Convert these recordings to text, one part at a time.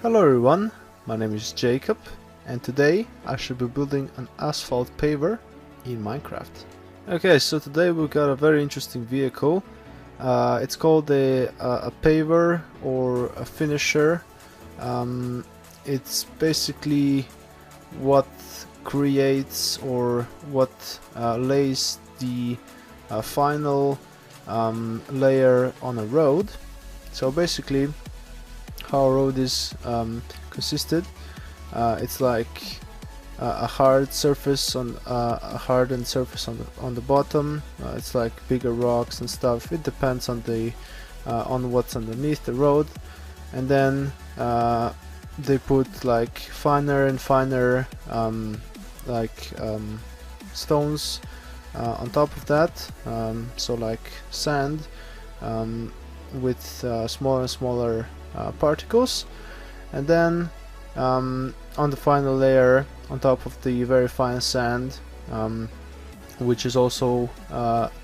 Hello everyone, my name is Jacob and today I should be building an asphalt paver in Minecraft. Okay, so today we've got a very interesting vehicle. It's called a paver or a finisher. It's basically what creates or what lays the final layer on a road. So basically how a road is consisted, it's like a hard surface on a hardened surface on the bottom. It's like bigger rocks and stuff. It depends on the on what's underneath the road, and then they put like finer and finer stones on top of that, so like sand with smaller and smaller particles, and then on the final layer on top of the very fine sand, which is also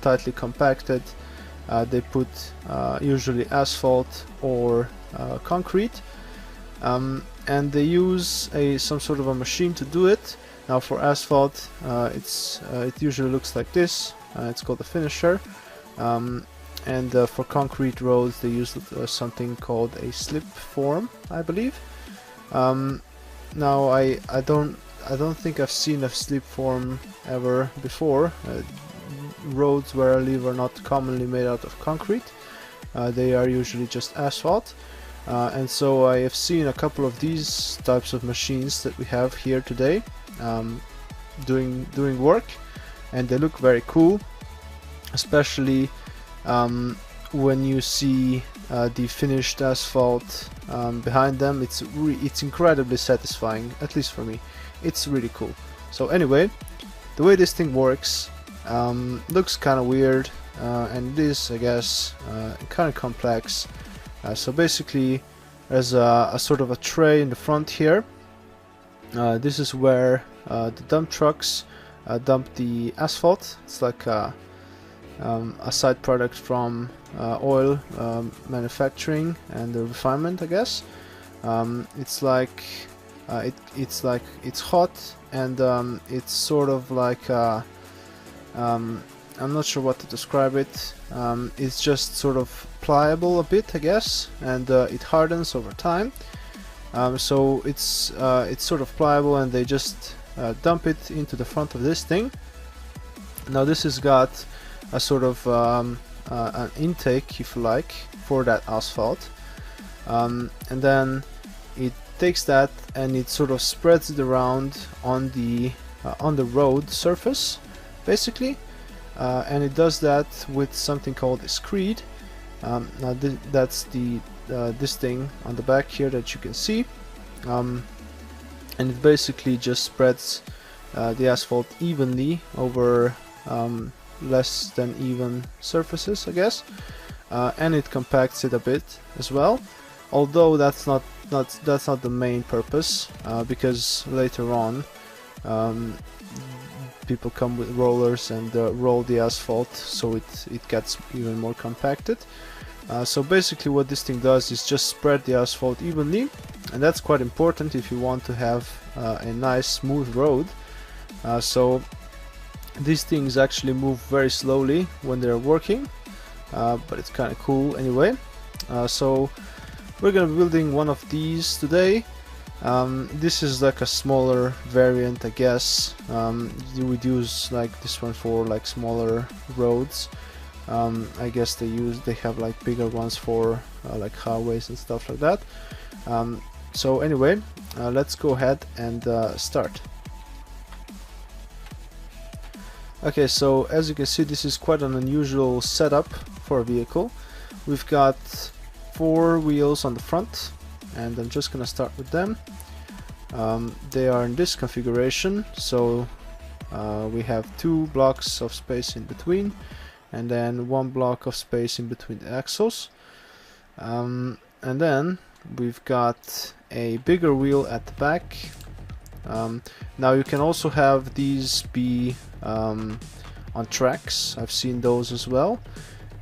tightly compacted, they put usually asphalt or concrete, and they use some sort of a machine to do it. Now for asphalt, it usually looks like this. It's called a finisher. And for concrete roads they use something called a slip form, I believe. Now I don't think I've seen a slip form ever before. Roads where I live are not commonly made out of concrete. They are usually just asphalt, and so I have seen a couple of these types of machines that we have here today doing work, and they look very cool, especially when you see the finished asphalt behind them. It's incredibly satisfying, at least for me. It's really cool. So anyway, the way this thing works looks kind of weird, and it is, I guess, kind of complex. So basically there's a sort of a tray in the front here. This is where the dump trucks dump the asphalt. It's like a side product from oil manufacturing and the refinement, I guess. It's like it's hot, and it's sort of like I'm not sure what to describe it. It's just sort of pliable a bit, I guess, and it hardens over time. So it's sort of pliable, and they just dump it into the front of this thing. Now this has got a sort of an intake, if you like, for that asphalt, and then it takes that and it sort of spreads it around on the road surface, basically, and it does that with something called a screed. Now that's this thing on the back here that you can see, and it basically just spreads the asphalt evenly over less than even surfaces, I guess, and it compacts it a bit as well, although that's not the main purpose, because later on people come with rollers and roll the asphalt so it gets even more compacted. So basically what this thing does is just spread the asphalt evenly, and that's quite important if you want to have a nice smooth road. So these things actually move very slowly when they're working, but it's kind of cool anyway. So we're gonna be building one of these today. This is like a smaller variant, I guess. You would use like this one for like smaller roads. I guess they have like bigger ones for like highways and stuff like that. So anyway, let's go ahead and start. Okay, so as you can see, this is quite an unusual setup for a vehicle. We've got 4 wheels on the front, and I'm just gonna start with them. They are in this configuration, so we have 2 blocks of space in between, and then 1 block of space in between the axles, and then we've got a bigger wheel at the back. Now you can also have these be on tracks. I've seen those as well,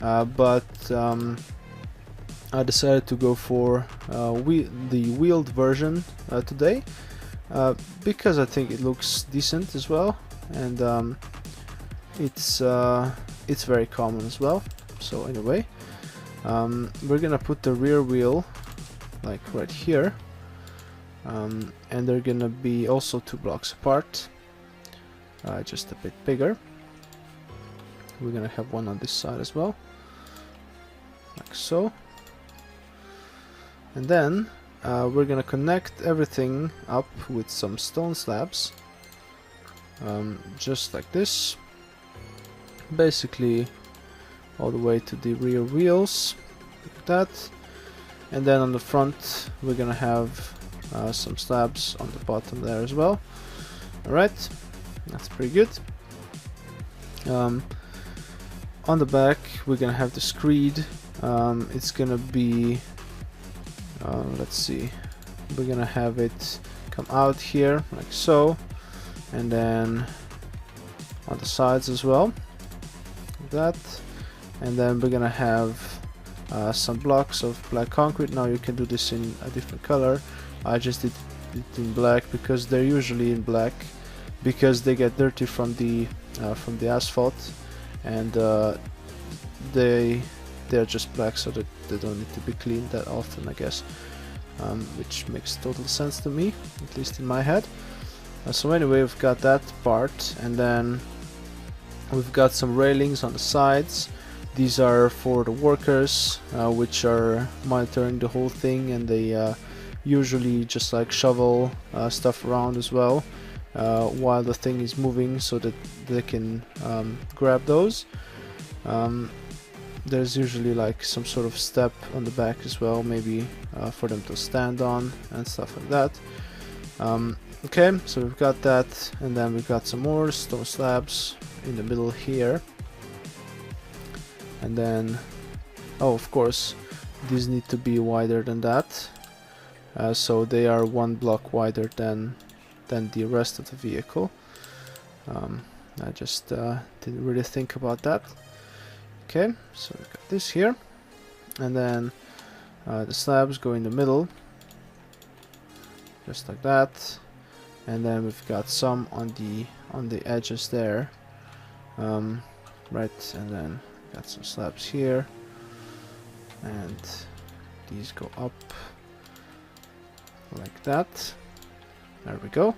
but I decided to go for the wheeled version today, because I think it looks decent as well, and it's very common as well. So anyway, we're gonna put the rear wheel like right here, and they're gonna be also 2 blocks apart, just a bit bigger. We're gonna have one on this side as well, like so. And then we're gonna connect everything up with some stone slabs, just like this, basically all the way to the rear wheels, like that. And then on the front we're gonna have some slabs on the bottom there as well. Alright, that's pretty good. On the back we're gonna have the screed. It's gonna be let's see, we're gonna have it come out here like so, and then on the sides as well, like that. And then we're gonna have some blocks of black concrete. Now you can do this in a different color. I just did it in black because they're usually in black, because they get dirty from the asphalt, and they're just black, so that they don't need to be cleaned that often, I guess, which makes total sense to me, at least in my head. So anyway, we've got that part, and then we've got some railings on the sides. These are for the workers, which are monitoring the whole thing, and they usually just like shovel stuff around as well while the thing is moving, so that they can grab those. There's usually like some sort of step on the back as well, maybe for them to stand on and stuff like that. Okay, so we've got that, and then we've got some more stone slabs in the middle here. And then, oh, of course, these need to be wider than that, so they are 1 block wider than the rest of the vehicle. I just didn't really think about that. Okay, so we've got this here, and then the slabs go in the middle, just like that, and then we've got some on the edges there, right, and then got some slabs here, and these go up like that. There we go.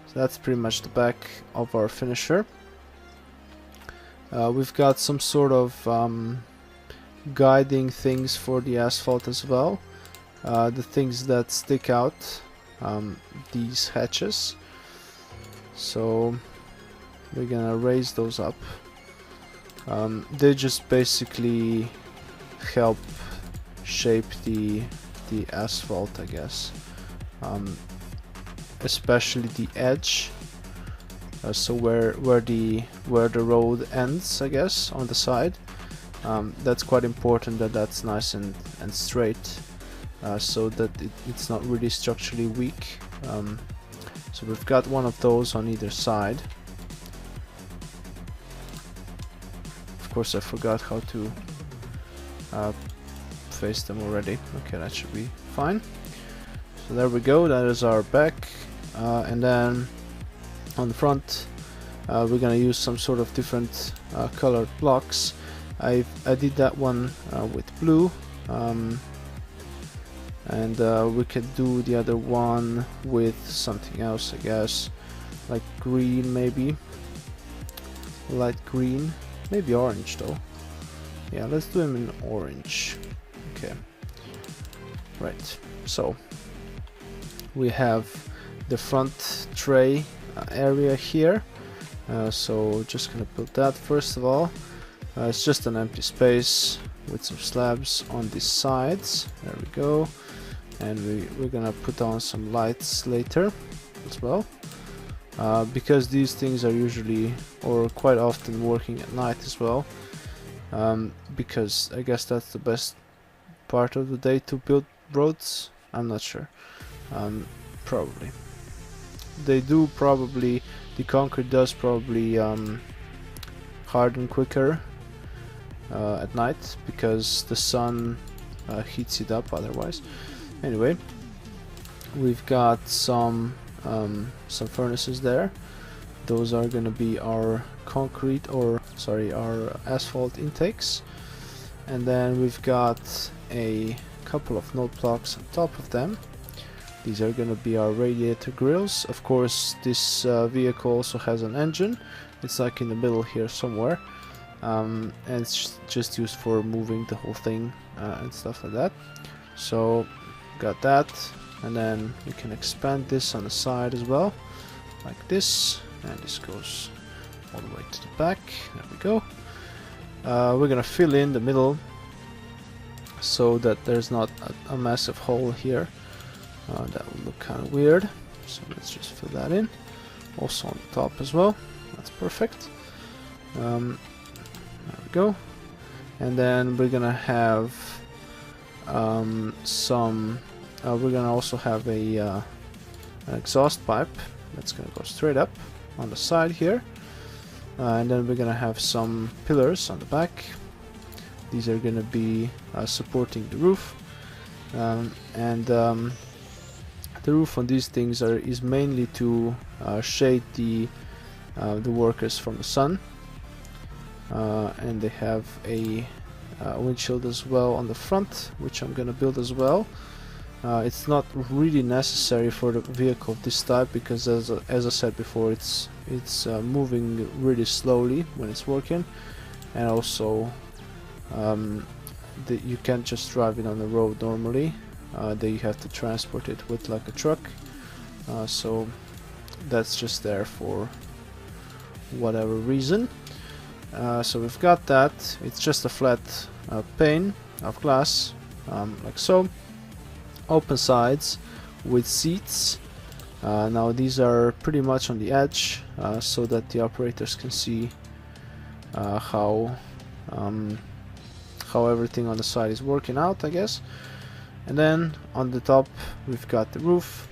So that's pretty much the back of our finisher. We've got some sort of guiding things for the asphalt as well. The things that stick out, these hatches. So we're gonna raise those up. They just basically help shape the asphalt, I guess, especially the edge. So where the road ends, I guess, on the side. That's quite important, that's nice and straight, so that it's not really structurally weak. So we've got one of those on either side. Of course, I forgot how to face them already. Okay, that should be fine. So there we go, that is our back, and then on the front we're gonna use some sort of different colored blocks. I did that one with blue, and we could do the other one with something else, I guess, like green, maybe light green, maybe orange though. Yeah, let's do them in orange. Okay, right, so we have the front tray area here, so just gonna build that first of all. It's just an empty space with some slabs on the sides. There we go, and we're gonna put on some lights later as well, because these things are usually or quite often working at night as well, because I guess that's the best part of the day to build roads. I'm not sure, probably they do, probably the concrete does probably harden quicker at night, because the sun heats it up otherwise. Anyway, we've got some furnaces there. Those are gonna be our concrete, or sorry, our asphalt intakes. And then we've got a couple of note blocks on top of them. These are gonna be our radiator grills. Of course, this vehicle also has an engine. It's like in the middle here somewhere, and it's just used for moving the whole thing and stuff like that. So got that, and then we can expand this on the side as well, like this, and this goes all the way to the back. There we go. We're gonna fill in the middle so that there's not a massive hole here. That would look kind of weird, so let's just fill that in. Also on the top as well. That's perfect. There we go. And then we're gonna have we're gonna also have an exhaust pipe that's gonna go straight up on the side here, and then we're gonna have some pillars on the back. These are gonna be supporting the roof, and the roof on these things is mainly to shade the workers from the sun, and they have a windshield as well on the front, which I'm gonna build as well. It's not really necessary for the vehicle of this type because, as I said before, it's moving really slowly when it's working, and also you can't just drive it on the road normally. You have to transport it with like a truck, so that's just there for whatever reason. So we've got that. It's just a flat pane of glass, like so. Open sides with seats. Now these are pretty much on the edge, so that the operators can see how everything on the side is working out, I guess. And then on the top we've got the roof.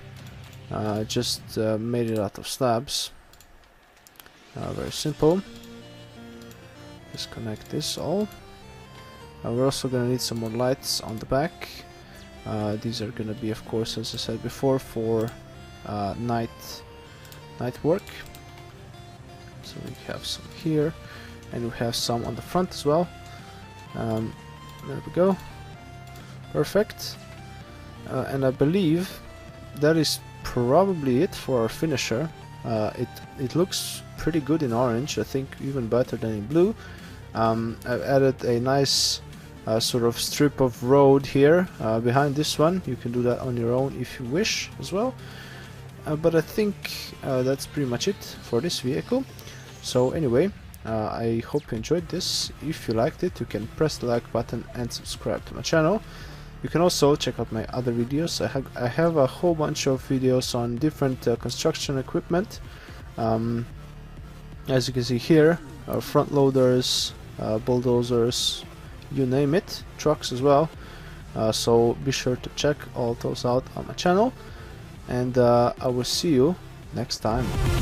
Just made it out of slabs. Very simple. Just connect this all. We're also gonna need some more lights on the back. These are gonna be, of course, as I said before, for night work. So we have some here, and we have some on the front as well. There we go. Perfect. And I believe that is probably it for our finisher. It looks pretty good in orange. I think even better than in blue. I've added a nice sort of strip of road here behind this one. You can do that on your own if you wish as well. But I think that's pretty much it for this vehicle. So anyway, I hope you enjoyed this. If you liked it, you can press the like button and subscribe to my channel. You can also check out my other videos. I have a whole bunch of videos on different construction equipment. As you can see here, front loaders, bulldozers, you name it, trucks as well. So be sure to check all those out on my channel, and I will see you next time.